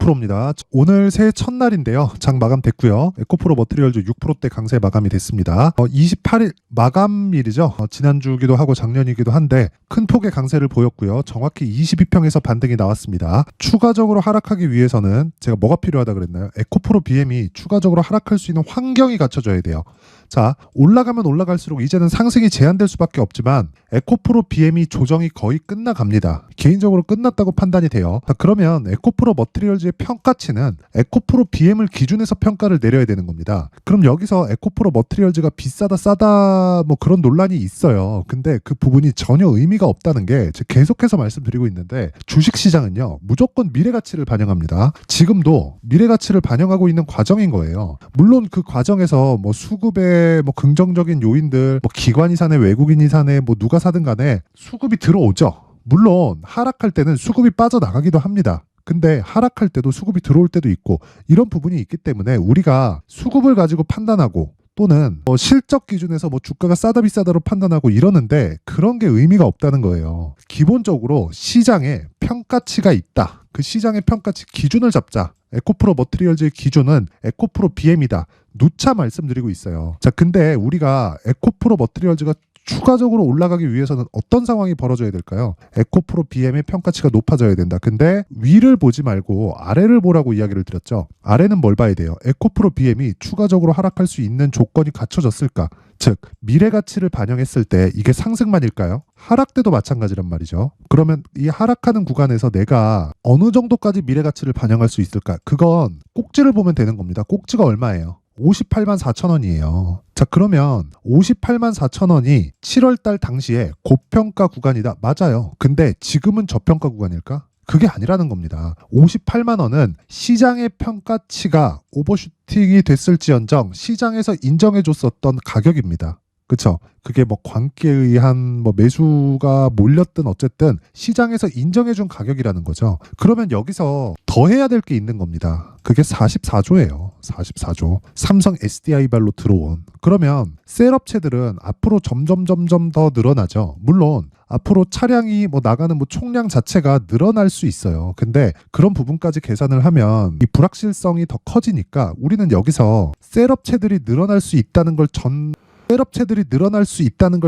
에코프로입니다. 오늘 새해 첫날인데요. 장 마감됐고요. 에코프로 머티리얼즈 6%대 강세 마감이 됐습니다. 28일 마감일이죠. 지난주기도 하고 작년이기도 한데 큰 폭의 강세를 보였고요. 정확히 22평에서 반등이 나왔습니다. 추가적으로 하락하기 위해서는 제가 뭐가 필요하다 그랬나요? 에코프로 BM이 추가적으로 하락할 수 있는 환경이 갖춰져야 돼요. 자, 올라가면 올라갈수록 이제는 상승이 제한될 수밖에 없지만 에코프로 BM이 조정이 거의 끝나갑니다. 개인적으로 끝났다고 판단이 돼요. 자, 그러면 에코프로 머티리얼즈의 평가치는 에코프로 BM을 기준해서 평가를 내려야 되는 겁니다. 그럼 여기서 에코프로 머티리얼즈가 비싸다 싸다 뭐 그런 논란이 있어요. 근데 그 부분이 전혀 의미가 없다는 게 제가 계속해서 말씀드리고 있는데 주식시장은요 무조건 미래가치를 반영합니다. 지금도 미래가치를 반영하고 있는 과정인 거예요. 물론 그 과정에서 뭐 수급의 뭐 긍정적인 요인들, 뭐 기관이 사네, 외국인이 사네, 뭐 누가 사든 간에 수급이 들어오죠. 물론 하락할 때는 수급이 빠져나가기도 합니다. 근데 하락할 때도 수급이 들어올 때도 있고 이런 부분이 있기 때문에 우리가 수급을 가지고 판단하고 또는 뭐 실적 기준에서 뭐 주가가 싸다 비싸다로 판단하고 이러는데 그런 게 의미가 없다는 거예요. 기본적으로 시장에 평가치가 있다. 그 시장의 평가치 기준을 잡자. 에코프로 머티리얼즈의 기준은 에코프로 BM이다. 누차 말씀드리고 있어요. 자, 근데 우리가 에코프로 머티리얼즈가 추가적으로 올라가기 위해서는 어떤 상황이 벌어져야 될까요? 에코프로 BM의 평가치가 높아져야 된다. 근데 위를 보지 말고 아래를 보라고 이야기를 드렸죠. 아래는 뭘 봐야 돼요? 에코프로 BM이 추가적으로 하락할 수 있는 조건이 갖춰졌을까? 즉 미래가치를 반영했을 때 이게 상승만일까요? 하락 때도 마찬가지란 말이죠. 그러면 이 하락하는 구간에서 내가 어느 정도까지 미래가치를 반영할 수 있을까? 그건 꼭지를 보면 되는 겁니다. 꼭지가 얼마예요? 58만 4천 원이에요. 자, 그러면 58만 4천 원이 7월달 당시에 고평가 구간이다. 맞아요. 근데 지금은 저평가 구간일까? 그게 아니라는 겁니다. 58만 원은 시장의 평가치가 오버슈팅이 됐을지언정 시장에서 인정해줬었던 가격입니다. 그쵸? 그게 뭐 관계에 의한 뭐 매수가 몰렸든 어쨌든 시장에서 인정해준 가격이라는 거죠. 그러면 여기서 더 해야 될 게 있는 겁니다. 그게 44조예요. 44조. 삼성 SDI발로 들어온. 그러면 셀업체들은 앞으로 점점 더 늘어나죠. 물론 앞으로 차량이 뭐 나가는 뭐 총량 자체가 늘어날 수 있어요. 근데 그런 부분까지 계산을 하면 이 불확실성이 더 커지니까 우리는 여기서 셀업체들이 늘어날 수 있다는 걸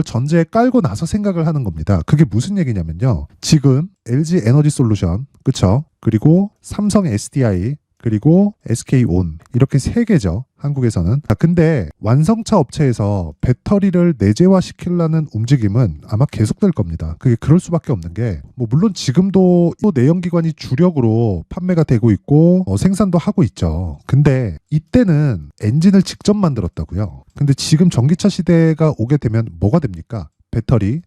전제에 깔고 나서 생각을 하는 겁니다. 그게 무슨 얘기냐면요. 지금 LG 에너지 솔루션, 그쵸? 그리고 삼성 SDI, 그리고 SK온 이렇게 세 개죠. 한국에서는. 근데 완성차 업체에서 배터리를 내재화시키려는 움직임은 아마 계속될 겁니다. 그게 그럴 수밖에 없는 게 뭐 물론 지금도 내연기관이 주력으로 판매가 되고 있고 생산도 하고 있죠. 근데 이때는 엔진을 직접 만들었다고요. 근데 지금 전기차 시대가 오게 되면 뭐가 됩니까? 배터리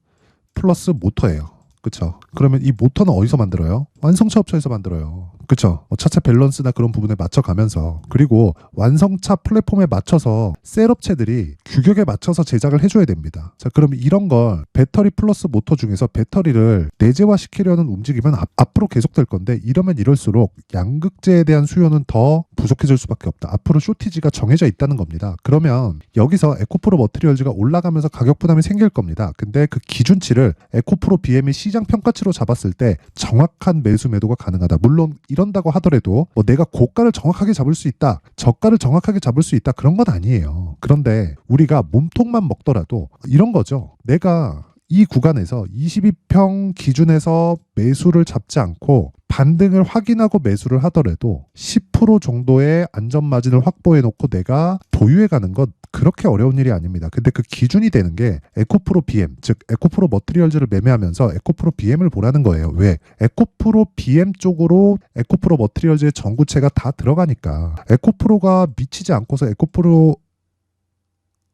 플러스 모터예요. 그쵸? 그러면 이 모터는 어디서 만들어요? 완성차 업체에서 만들어요. 그쵸? 차체 밸런스나 그런 부분에 맞춰가면서 그리고 완성차 플랫폼에 맞춰서 셀업체들이 규격에 맞춰서 제작을 해줘야 됩니다. 자, 그럼 이런 걸 배터리 플러스 모터 중에서 배터리를 내재화시키려는 움직임은 앞으로 계속될 건데 이러면 이럴수록 양극재에 대한 수요는 더 부족해질 수밖에 없다. 앞으로 쇼티지가 정해져 있다는 겁니다. 그러면 여기서 에코프로 머티리얼즈가 올라가면서 가격 부담이 생길 겁니다. 근데 그 기준치를 에코프로 BM의 시장 평가치로 잡았을 때 정확한 매수 매도가 가능하다. 물론 이런다고 하더라도 뭐 내가 고가를 정확하게 잡을 수 있다, 저가를 정확하게 잡을 수 있다 그런 건 아니에요. 그런데 우리가 몸통만 먹더라도 이런 거죠. 내가 이 구간에서 22평 기준에서 매수를 잡지 않고 반등을 확인하고 매수를 하더라도 10% 정도의 안전마진을 확보해 놓고 내가 보유해 가는 건 그렇게 어려운 일이 아닙니다. 근데 그 기준이 되는 게 에코프로 BM, 즉 에코프로 머티리얼즈를 매매하면서 에코프로 BM을 보라는 거예요. 왜? 에코프로 BM 쪽으로 에코프로 머티리얼즈의 전구체가 다 들어가니까 에코프로가 미치지 않고서 에코프로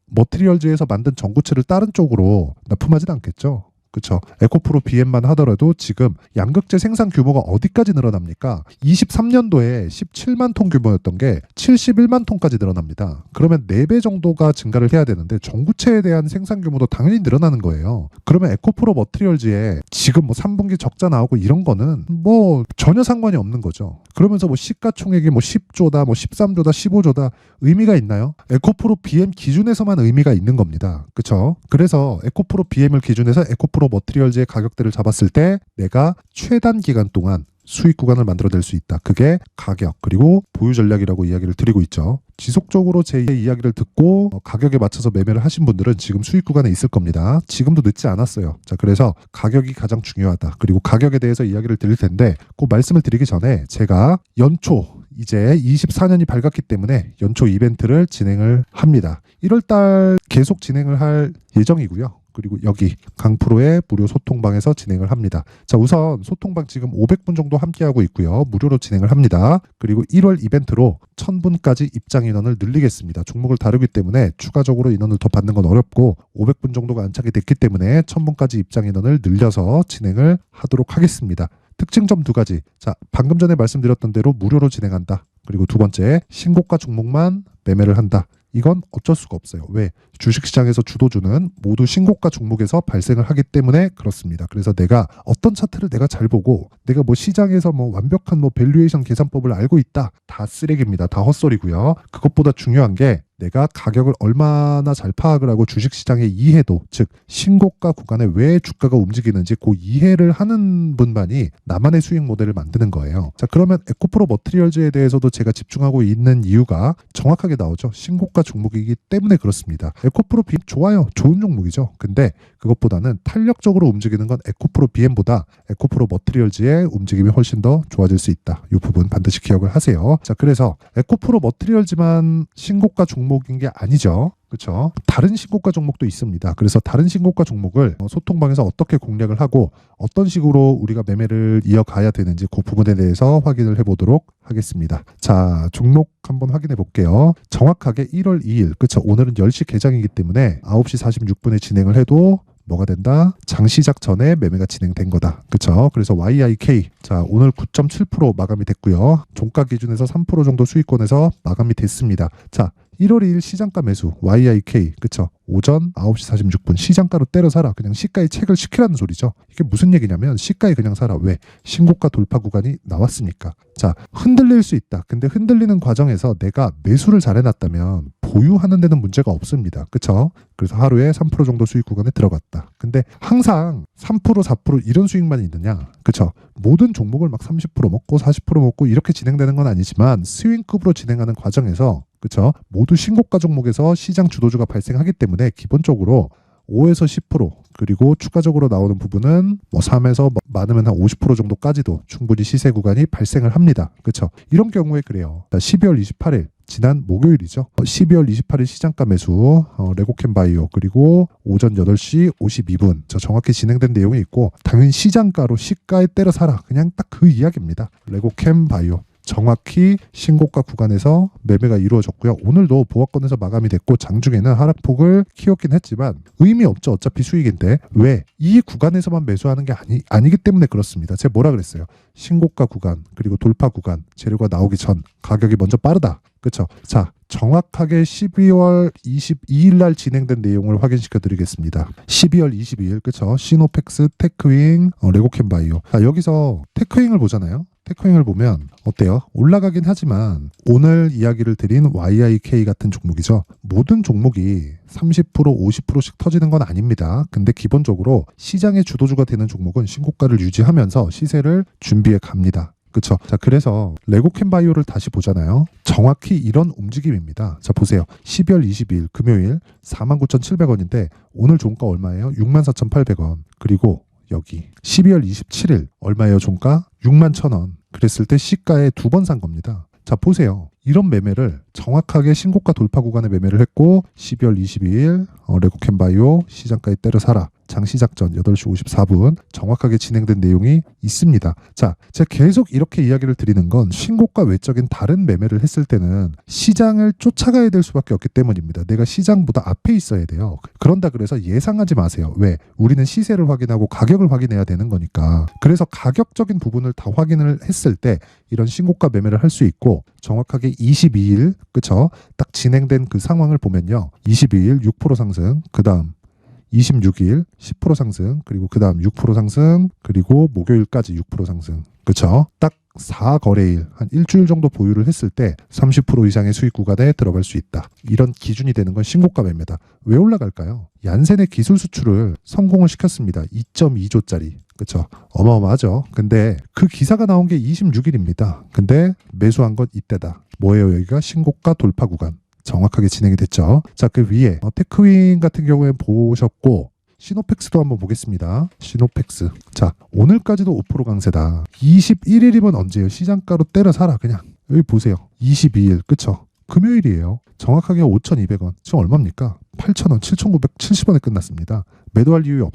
머티리얼즈에서 만든 전구체를 다른 쪽으로 납품하진 않겠죠. 그쵸? 에코프로 BM만 하더라도 지금 양극재 생산 규모가 어디까지 늘어납니까? 23년도에 17만 톤 규모였던 게 71만 톤까지 늘어납니다. 그러면 4배 정도가 증가를 해야 되는데 전구체에 대한 생산 규모도 당연히 늘어나는 거예요. 그러면 에코프로 머티리얼즈에 지금 뭐 3분기 적자 나오고 이런 거는 뭐 전혀 상관이 없는 거죠. 그러면서 뭐 시가총액이 뭐 10조다, 뭐 13조다, 15조다 의미가 있나요? 에코프로 BM 기준에서만 의미가 있는 겁니다. 그쵸? 그래서 에코프로 BM을 기준해서 에코프로 머티리얼즈의 가격대를 잡았을 때 내가 최단 기간 동안 수익 구간을 만들어낼 수 있다. 그게 가격 그리고 보유 전략이라고 이야기를 드리고 있죠. 지속적으로 제 이야기를 듣고 가격에 맞춰서 매매를 하신 분들은 지금 수익 구간에 있을 겁니다. 지금도 늦지 않았어요. 자, 그래서 가격이 가장 중요하다. 그리고 가격에 대해서 이야기를 드릴 텐데 꼭 말씀을 드리기 전에 제가 연초 이제 24년이 밝았기 때문에 연초 이벤트를 진행을 합니다. 1월달 계속 진행을 할 예정이고요. 그리고 여기 강프로의 무료 소통방에서 진행을 합니다. 자, 우선 소통방 지금 500분 정도 함께하고 있고요. 무료로 진행을 합니다. 그리고 1월 이벤트로 1000분까지 입장 인원을 늘리겠습니다. 종목을 다루기 때문에 추가적으로 인원을 더 받는 건 어렵고 500분 정도가 안착이 됐기 때문에 1000분까지 입장 인원을 늘려서 진행을 하도록 하겠습니다. 특징점 2가지. 자, 방금 전에 말씀드렸던 대로 무료로 진행한다. 그리고 2번째, 신고가 종목만 매매를 한다. 이건 어쩔 수가 없어요. 왜? 주식시장에서 주도주는 모두 신고가 종목에서 발생을 하기 때문에 그렇습니다. 그래서 내가 어떤 차트를 내가 잘 보고 내가 뭐 시장에서 뭐 완벽한 뭐 밸류에이션 계산법을 알고 있다. 다 쓰레기입니다. 다 헛소리고요. 그것보다 중요한 게 내가 가격을 얼마나 잘 파악을 하고 주식시장의 이해도, 즉 신고가 구간에 왜 주가가 움직이는지 그 이해를 하는 분만이 나만의 수익 모델을 만드는 거예요. 자, 그러면 에코프로 머티리얼즈에 대해서도 제가 집중하고 있는 이유가 정확하게 나오죠. 신고가 종목이기 때문에 그렇습니다. 에코프로 BM 좋아요. 좋은 종목이죠. 근데 그것보다는 탄력적으로 움직이는 건 에코프로 BM보다 에코프로 머티리얼즈의 움직임이 훨씬 더 좋아질 수 있다. 이 부분 반드시 기억을 하세요. 자, 그래서 에코프로 머티리얼즈만 신고가 종목인 게 아니죠. 그렇죠. 다른 신고가 종목도 있습니다. 그래서 다른 신고가 종목을 소통방에서 어떻게 공략을 하고 어떤 식으로 우리가 매매를 이어가야 되는지 그 부분에 대해서 확인을 해보도록 하겠습니다. 자, 종목 한번 확인해 볼게요. 정확하게 1월 2일, 그렇죠. 오늘은 10시 개장이기 때문에 9시 46분에 진행을 해도 뭐가 된다? 장 시작 전에 매매가 진행된 거다. 그렇죠? 그래서 YIK 자, 오늘 9.7% 마감이 됐고요. 종가 기준에서 3% 정도 수익권에서 마감이 됐습니다. 자, 1월 2일 시장가 매수 YIK 그쵸? 오전 9시 46분 시장가로 때려 사라. 그냥 시가에 책을 시키라는 소리죠. 이게 무슨 얘기냐면 시가에 그냥 사라. 왜? 신고가 돌파 구간이 나왔으니까. 자, 흔들릴 수 있다. 근데 흔들리는 과정에서 내가 매수를 잘 해놨다면 보유하는 데는 문제가 없습니다. 그쵸? 그래서 하루에 3% 정도 수익 구간에 들어갔다. 근데 항상 3% 4% 이런 수익만 있느냐? 그쵸? 모든 종목을 막 30% 먹고 40% 먹고 이렇게 진행되는 건 아니지만 스윙급으로 진행하는 과정에서 그렇죠? 모두 신고가 종목에서 시장 주도주가 발생하기 때문에 기본적으로 5에서 10% 그리고 추가적으로 나오는 부분은 뭐 3에서 많으면 한 50% 정도까지도 충분히 시세 구간이 발생을 합니다. 그렇죠? 이런 경우에 그래요. 12월 28일 지난 목요일이죠. 12월 28일 시장가 매수 레고캠 바이오 그리고 오전 8시 52분 저 정확히 진행된 내용이 있고 당연히 시장가로 시가에 때려 사라. 그냥 딱 그 이야기입니다. 레고캠 바이오 정확히 신고가 구간에서 매매가 이루어졌고요. 오늘도 보합권에서 마감이 됐고 장중에는 하락폭을 키웠긴 했지만 의미 없죠. 어차피 수익인데. 왜? 이 구간에서만 매수하는 게 아니기 때문에 그렇습니다. 제가 뭐라 그랬어요? 신고가 구간 그리고 돌파 구간 재료가 나오기 전 가격이 먼저 빠르다. 그렇죠? 자, 정확하게 12월 22일 날 진행된 내용을 확인시켜 드리겠습니다. 12월 22일 그렇죠? 시노펙스, 테크윙, 레고캠 바이오. 자, 여기서 테크윙을 보잖아요. 테크윙을 보면 어때요? 올라가긴 하지만 오늘 이야기를 드린 YIK 같은 종목이죠. 모든 종목이 30% 50%씩 터지는 건 아닙니다. 근데 기본적으로 시장의 주도주가 되는 종목은 신고가를 유지하면서 시세를 준비해 갑니다. 그렇죠. 자, 그래서 레고캠 바이오를 다시 보잖아요. 정확히 이런 움직임입니다. 자, 보세요. 12월 22일 금요일 49,700원인데 오늘 종가 얼마예요? 64,800원. 그리고 여기 12월 27일 얼마예요? 종가 61,000원. 그랬을 때 시가에 2번 산 겁니다. 자, 보세요. 이런 매매를 정확하게 신고가 돌파 구간에 매매를 했고 12월 22일 레고캠 바이오 시장가에 때려 사라. 장 시작 전 8시 54분 정확하게 진행된 내용이 있습니다. 자, 제가 계속 이렇게 이야기를 드리는 건 신고가 외적인 다른 매매를 했을 때는 시장을 쫓아가야 될 수밖에 없기 때문입니다. 내가 시장보다 앞에 있어야 돼요. 그런다 그래서 예상하지 마세요. 왜? 우리는 시세를 확인하고 가격을 확인해야 되는 거니까. 그래서 가격적인 부분을 다 확인을 했을 때 이런 신고가 매매를 할 수 있고 정확하게 22일 그쵸? 딱 진행된 그 상황을 보면요. 22일 6% 상승 그 다음 26일 10% 상승 그리고 그 다음 6% 상승 그리고 목요일까지 6% 상승 그쵸? 딱 4거래일 한 일주일 정도 보유를 했을 때 30% 이상의 수익 구간에 들어갈 수 있다. 이런 기준이 되는 건 신고가 매매다. 왜 올라갈까요? 얀센의 기술 수출을 성공을 시켰습니다. 2.2조짜리 그쵸? 어마어마하죠. 근데 그 기사가 나온 게 26일입니다. 근데 매수한 건 이때다. 뭐예요? 여기가 신고가 돌파 구간. 정확하게 진행이 됐죠. 자, 그 위에 테크윈 같은 경우에 보셨고 시노펙스도 한번 보겠습니다. 시노펙스. 자, 오늘까지도 5% 강세다. 21일이면 언제예요? 시장가로 때려 사라 그냥. 여기 보세요. 22일. 그쵸? 금요일이에요. 정확하게 5,200원. 지금 얼마입니까? 8,000원, 7,970원에 끝났습니다. 매도할 이유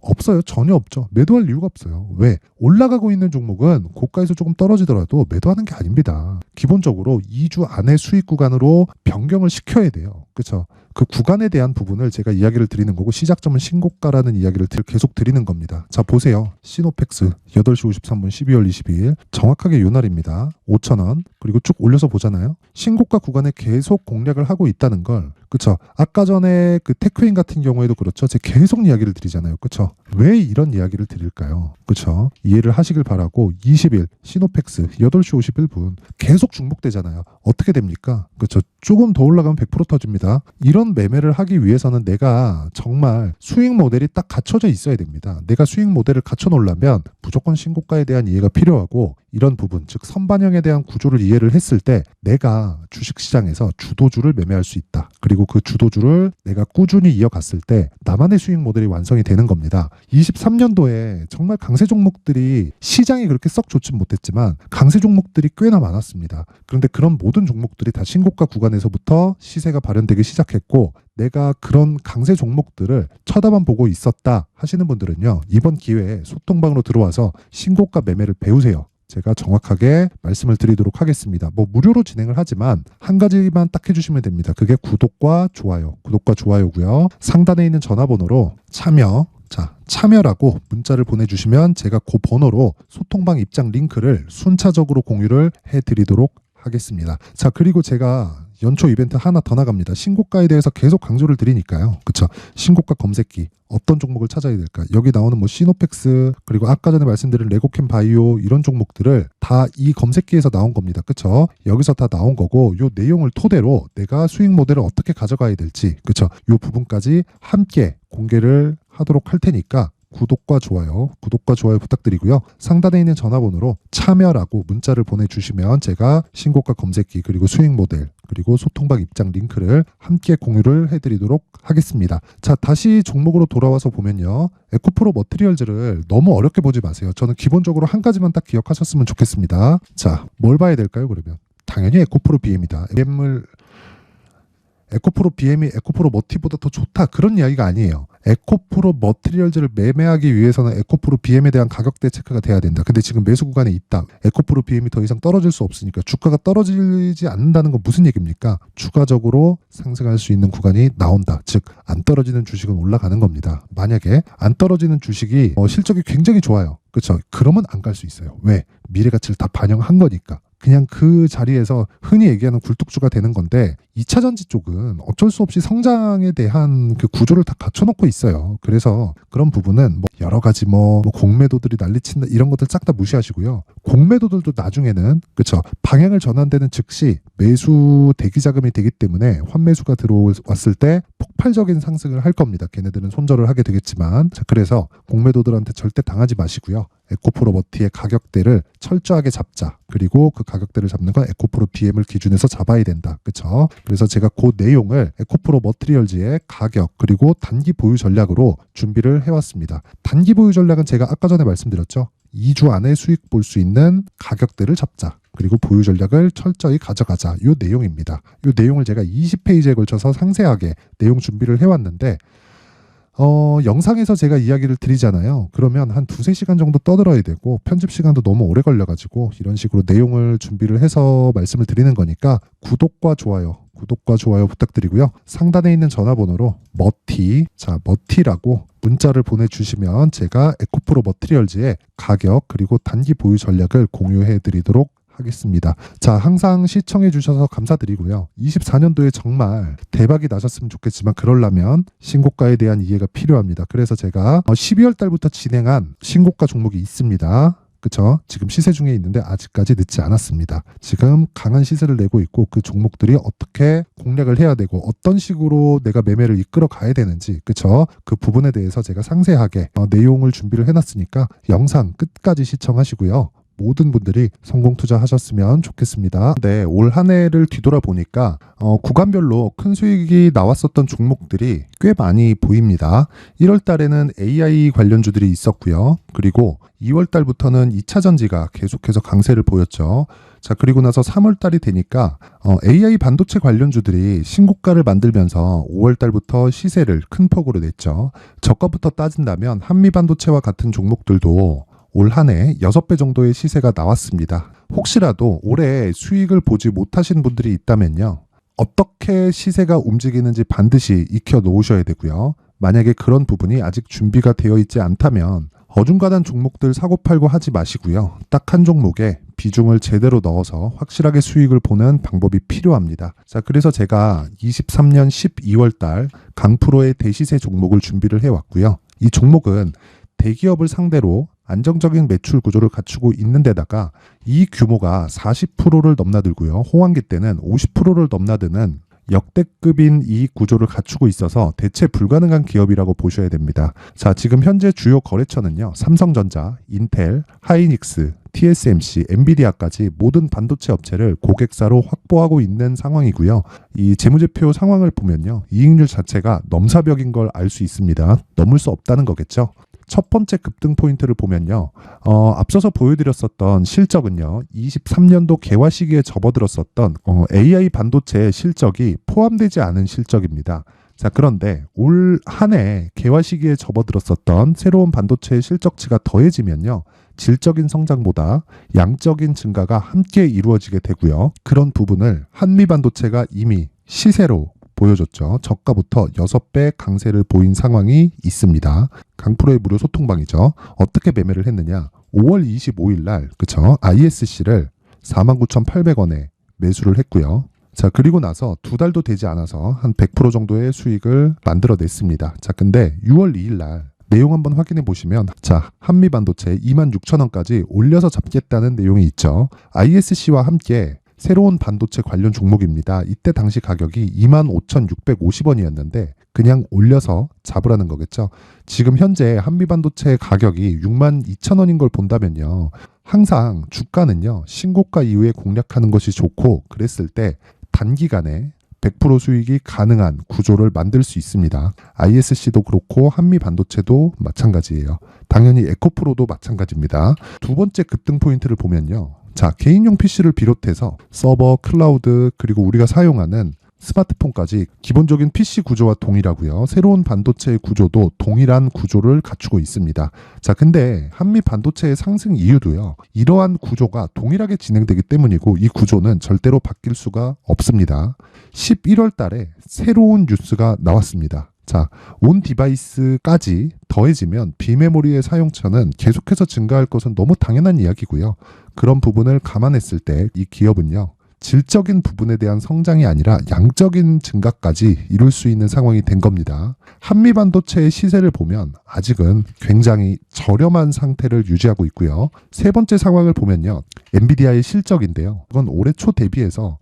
없어요. 전혀 없죠. 매도할 이유가 없어요. 왜? 올라가고 있는 종목은 고가에서 조금 떨어지더라도 매도하는 게 아닙니다. 기본적으로 2주 안에 수익 구간으로 변경을 시켜야 돼요. 그렇죠? 그 구간에 대한 부분을 제가 이야기를 드리는 거고 시작점은 신고가라는 이야기를 계속 드리는 겁니다. 자, 보세요. 시노펙스 8시 53분 12월 22일 정확하게 요 날입니다. 5,000원 그리고 쭉 올려서 보잖아요. 신고가 구간에 계속 공략을 하고 있다는 걸 그쵸? 아까 전에 그 테크윈 같은 경우에도 그렇죠. 제가 계속 이야기를 드리잖아요. 그쵸? 왜 이런 이야기를 드릴까요? 그쵸? 이해를 하시길 바라고 20일 시노펙스 8시 51분 계속 중복되잖아요. 어떻게 됩니까? 그쵸? 조금 더 올라가면 100% 터집니다. 이런 매매를 하기 위해서는 내가 정말 수익 모델이 딱 갖춰져 있어야 됩니다. 내가 수익 모델을 갖춰 놓으려면 무조건 신고가에 대한 이해가 필요하고 이런 부분, 즉 선반영에 대한 구조를 이해를 했을 때 내가 주식시장에서 주도주를 매매할 수 있다. 그리고 그 주도주를 내가 꾸준히 이어갔을 때 나만의 수익 모델이 완성이 되는 겁니다. 23년도에 정말 강세 종목들이 시장이 그렇게 썩 좋진 못했지만 강세 종목들이 꽤나 많았습니다. 그런데 그런 모든 종목들이 다 신고가 구간에서부터 시세가 발현되기 시작했고 내가 그런 강세 종목들을 쳐다만 보고 있었다 하시는 분들은요. 이번 기회에 소통방으로 들어와서 신고가 매매를 배우세요. 제가 정확하게 말씀을 드리도록 하겠습니다. 뭐 무료로 진행을 하지만 한 가지만 딱 해주시면 됩니다. 그게 구독과 좋아요. 구독과 좋아요고요. 상단에 있는 전화번호로 참여라고 문자를 보내주시면 제가 그 번호로 소통방 입장 링크를 순차적으로 공유를 해드리도록 하겠습니다. 자, 그리고 제가 연초 이벤트 하나 더 나갑니다. 신고가에 대해서 계속 강조를 드리니까요. 그쵸? 신고가 검색기 어떤 종목을 찾아야 될까? 여기 나오는 뭐 시노펙스 그리고 아까 전에 말씀드린 레고캠 바이오 이런 종목들을 다 이 검색기에서 나온 겁니다. 그쵸? 여기서 다 나온 거고 요 내용을 토대로 내가 수익 모델을 어떻게 가져가야 될지 그쵸? 요 부분까지 함께 공개를 하도록 할 테니까 구독과 좋아요 부탁드리고요. 상단에 있는 전화번호로 참여라고 문자를 보내주시면 제가 신고가 검색기 그리고 수익 모델 그리고 소통방 입장 링크를 함께 공유를 해드리도록 하겠습니다. 자, 다시 종목으로 돌아와서 보면요. 에코프로 머티리얼즈를 너무 어렵게 보지 마세요. 저는 기본적으로 한 가지만 딱 기억하셨으면 좋겠습니다. 자, 뭘 봐야 될까요 그러면? 당연히 에코프로 BM이다. 에코프로 BM이 에코프로 머티보다 더 좋다 그런 이야기가 아니에요. 에코프로 머티리얼즈를 매매하기 위해서는 에코프로 BM에 대한 가격대 체크가 돼야 된다. 근데 지금 매수 구간에 있다. 에코프로 BM이 더 이상 떨어질 수 없으니까 주가가 떨어지지 않는다는 건 무슨 얘기입니까? 추가적으로 상승할 수 있는 구간이 나온다. 즉 안 떨어지는 주식은 올라가는 겁니다. 만약에 안 떨어지는 주식이 실적이 굉장히 좋아요. 그렇죠? 그러면 안 갈 수 있어요. 왜? 미래 가치를 다 반영한 거니까. 그냥 그 자리에서 흔히 얘기하는 굴뚝주가 되는 건데 2차 전지 쪽은 어쩔 수 없이 성장에 대한 그 구조를 다 갖춰놓고 있어요. 그래서 그런 부분은 뭐 여러 가지 뭐 공매도들이 난리친다 이런 것들 싹 다 무시하시고요. 공매도들도 나중에는 그렇죠. 방향을 전환되는 즉시 매수 대기 자금이 되기 때문에 환매수가 들어왔을 때 폭발적인 상승을 할 겁니다. 걔네들은 손절을 하게 되겠지만 자, 그래서 공매도들한테 절대 당하지 마시고요. 에코프로 머티의 가격대를 철저하게 잡자. 그리고 그 가격대를 잡는 건 에코프로 BM을 기준해서 잡아야 된다. 그렇죠? 그래서 제가 그 내용을 에코프로 머티리얼즈의 가격 그리고 단기 보유 전략으로 준비를 해왔습니다. 단기 보유 전략은 제가 아까 전에 말씀드렸죠. 2주 안에 수익 볼 수 있는 가격대를 잡자. 그리고 보유 전략을 철저히 가져가자. 이 내용입니다. 이 내용을 제가 20페이지에 걸쳐서 상세하게 내용 준비를 해왔는데 영상에서 제가 이야기를 드리잖아요. 그러면 한 2-3시간 정도 떠들어야 되고 편집 시간도 너무 오래 걸려가지고 이런 식으로 내용을 준비를 해서 말씀을 드리는 거니까 구독과 좋아요 부탁드리고요. 상단에 있는 전화번호로 머티라고 문자를 보내주시면 제가 에코프로 머티리얼즈의 가격 그리고 단기 보유 전략을 공유해 드리도록 하겠습니다. 자, 항상 시청해 주셔서 감사드리고요. 24년도에 정말 대박이 나셨으면 좋겠지만 그러려면 신고가에 대한 이해가 필요합니다. 그래서 제가 12월 달부터 진행한 신고가 종목이 있습니다. 그쵸? 지금 시세 중에 있는데 아직까지 늦지 않았습니다. 지금 강한 시세를 내고 있고 그 종목들이 어떻게 공략을 해야 되고 어떤 식으로 내가 매매를 이끌어 가야 되는지, 그쵸? 그 부분에 대해서 제가 상세하게 내용을 준비를 해놨으니까 영상 끝까지 시청하시고요. 모든 분들이 성공 투자하셨으면 좋겠습니다. 네, 올 한 해를 뒤돌아보니까 구간별로 큰 수익이 나왔었던 종목들이 꽤 많이 보입니다. 1월 달에는 AI 관련주들이 있었고요. 그리고 2월 달부터는 2차 전지가 계속해서 강세를 보였죠. 자, 그리고 나서 3월 달이 되니까 AI 반도체 관련주들이 신고가를 만들면서 5월 달부터 시세를 큰 폭으로 냈죠. 저가부터 따진다면 한미반도체와 같은 종목들도 올 한 해 6배 정도의 시세가 나왔습니다. 혹시라도 올해 수익을 보지 못하신 분들이 있다면요. 어떻게 시세가 움직이는지 반드시 익혀 놓으셔야 되고요. 만약에 그런 부분이 아직 준비가 되어 있지 않다면 어중간한 종목들 사고팔고 하지 마시고요. 딱 한 종목에 비중을 제대로 넣어서 확실하게 수익을 보는 방법이 필요합니다. 자, 그래서 제가 23년 12월 달 강프로의 대시세 종목을 준비를 해왔고요. 이 종목은 대기업을 상대로 안정적인 매출 구조를 갖추고 있는 데다가 이 규모가 40%를 넘나들고요. 호황기 때는 50%를 넘나드는 역대급인 이익 구조를 갖추고 있어서 대체 불가능한 기업이라고 보셔야 됩니다. 자, 지금 현재 주요 거래처는요. 삼성전자, 인텔, 하이닉스, TSMC, 엔비디아까지 모든 반도체 업체를 고객사로 확보하고 있는 상황이고요. 이 재무제표 상황을 보면요. 이익률 자체가 넘사벽인 걸 알 수 있습니다. 넘을 수 없다는 거겠죠. 첫 번째 급등 포인트를 보면요. 앞서서 보여드렸었던 실적은요. 23년도 개화 시기에 접어들었었던 AI 반도체의 실적이 포함되지 않은 실적입니다. 자, 그런데 올 한 해 개화 시기에 접어들었었던 새로운 반도체의 실적치가 더해지면요. 질적인 성장보다 양적인 증가가 함께 이루어지게 되고요. 그런 부분을 한미반도체가 이미 시세로 보여줬죠. 저가부터 6배 강세를 보인 상황이 있습니다. 강프로의 무료 소통방이죠. 어떻게 매매를 했느냐. 5월 25일 날, 그쵸? ISC를 49,800원에 매수를 했고요. 자, 그리고 나서 2달도 되지 않아서 한 100% 정도의 수익을 만들어냈습니다. 자, 근데 6월 2일 날 내용 한번 확인해 보시면, 자, 한미반도체 26,000원까지 올려서 잡겠다는 내용이 있죠. ISC와 함께 새로운 반도체 관련 종목입니다. 이때 당시 가격이 25,650원이었는데 그냥 올려서 잡으라는 거겠죠. 지금 현재 한미반도체 가격이 62,000원인 걸 본다면요. 항상 주가는요. 신고가 이후에 공략하는 것이 좋고, 그랬을 때 단기간에 100% 수익이 가능한 구조를 만들 수 있습니다. ISC도 그렇고 한미반도체도 마찬가지예요. 당연히 에코프로도 마찬가지입니다. 두 번째 급등 포인트를 보면요. 자, 개인용 PC를 비롯해서 서버, 클라우드, 그리고 우리가 사용하는 스마트폰까지 기본적인 PC 구조와 동일하고요. 새로운 반도체의 구조도 동일한 구조를 갖추고 있습니다. 자, 근데 한미 반도체의 상승 이유도요. 이러한 구조가 동일하게 진행되기 때문이고 이 구조는 절대로 바뀔 수가 없습니다. 11월 달에 새로운 뉴스가 나왔습니다. 자, 온 디바이스까지 더해지면 비메모리의 사용처는 계속해서 증가할 것은 너무 당연한 이야기고요. 그런 부분을 감안했을 때 이 기업은요. 질적인 부분에 대한 성장이 아니라 양적인 증가까지 이룰 수 있는 상황이 된 겁니다. 한미반도체의 시세를 보면 아직은 굉장히 저렴한 상태를 유지하고 있고요. 세 번째 상황을 보면요. 엔비디아의 실적인데요. 이건 올해 초 대비해서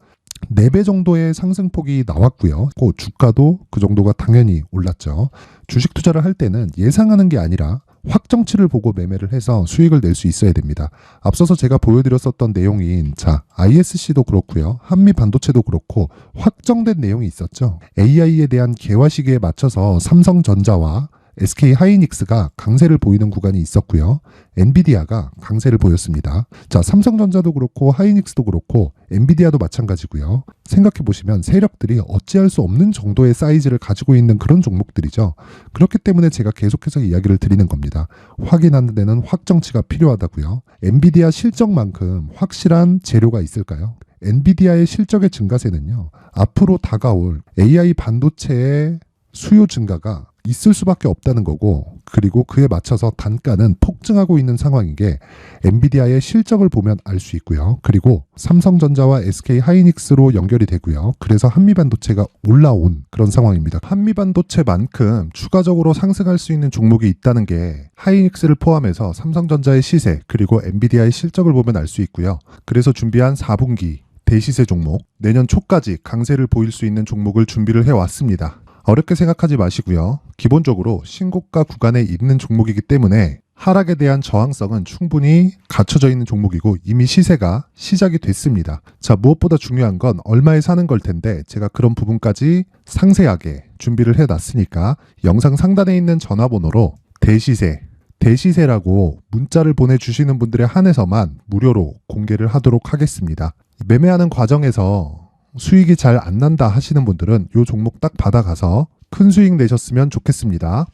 4배 정도의 상승폭이 나왔고요. 그 주가도 그 정도가 당연히 올랐죠. 주식 투자를 할 때는 예상하는 게 아니라 확정치를 보고 매매를 해서 수익을 낼 수 있어야 됩니다. 앞서서 제가 보여드렸었던 내용인 ISC도 그렇고요. 한미 반도체도 그렇고 확정된 내용이 있었죠. AI에 대한 개화 시기에 맞춰서 삼성전자와 SK 하이닉스가 강세를 보이는 구간이 있었고요. 엔비디아가 강세를 보였습니다. 자, 삼성전자도 그렇고 하이닉스도 그렇고 엔비디아도 마찬가지고요. 생각해 보시면 세력들이 어찌할 수 없는 정도의 사이즈를 가지고 있는 그런 종목들이죠. 그렇기 때문에 제가 계속해서 이야기를 드리는 겁니다. 확인하는 데는 확정치가 필요하다고요. 엔비디아 실적만큼 확실한 재료가 있을까요? 엔비디아의 실적의 증가세는요. 앞으로 다가올 AI 반도체의 수요 증가가 있을 수밖에 없다는 거고, 그리고 그에 맞춰서 단가는 폭증하고 있는 상황인 게 엔비디아의 실적을 보면 알 수 있고요. 그리고 삼성전자와 SK 하이닉스로 연결이 되고요. 그래서 한미반도체가 올라온 그런 상황입니다. 한미반도체만큼 추가적으로 상승할 수 있는 종목이 있다는 게 하이닉스를 포함해서 삼성전자의 시세 그리고 엔비디아의 실적을 보면 알 수 있고요. 그래서 준비한 4분기 대시세 종목, 내년 초까지 강세를 보일 수 있는 종목을 준비를 해왔습니다. 어렵게 생각하지 마시고요. 기본적으로 신고가 구간에 있는 종목이기 때문에 하락에 대한 저항성은 충분히 갖춰져 있는 종목이고 이미 시세가 시작이 됐습니다. 자, 무엇보다 중요한 건 얼마에 사는 걸 텐데 제가 그런 부분까지 상세하게 준비를 해놨으니까 영상 상단에 있는 전화번호로 대시세라고 문자를 보내주시는 분들에 한해서만 무료로 공개를 하도록 하겠습니다. 매매하는 과정에서 수익이 잘 안 난다 하시는 분들은 이 종목 딱 받아가서 큰 수익 내셨으면 좋겠습니다.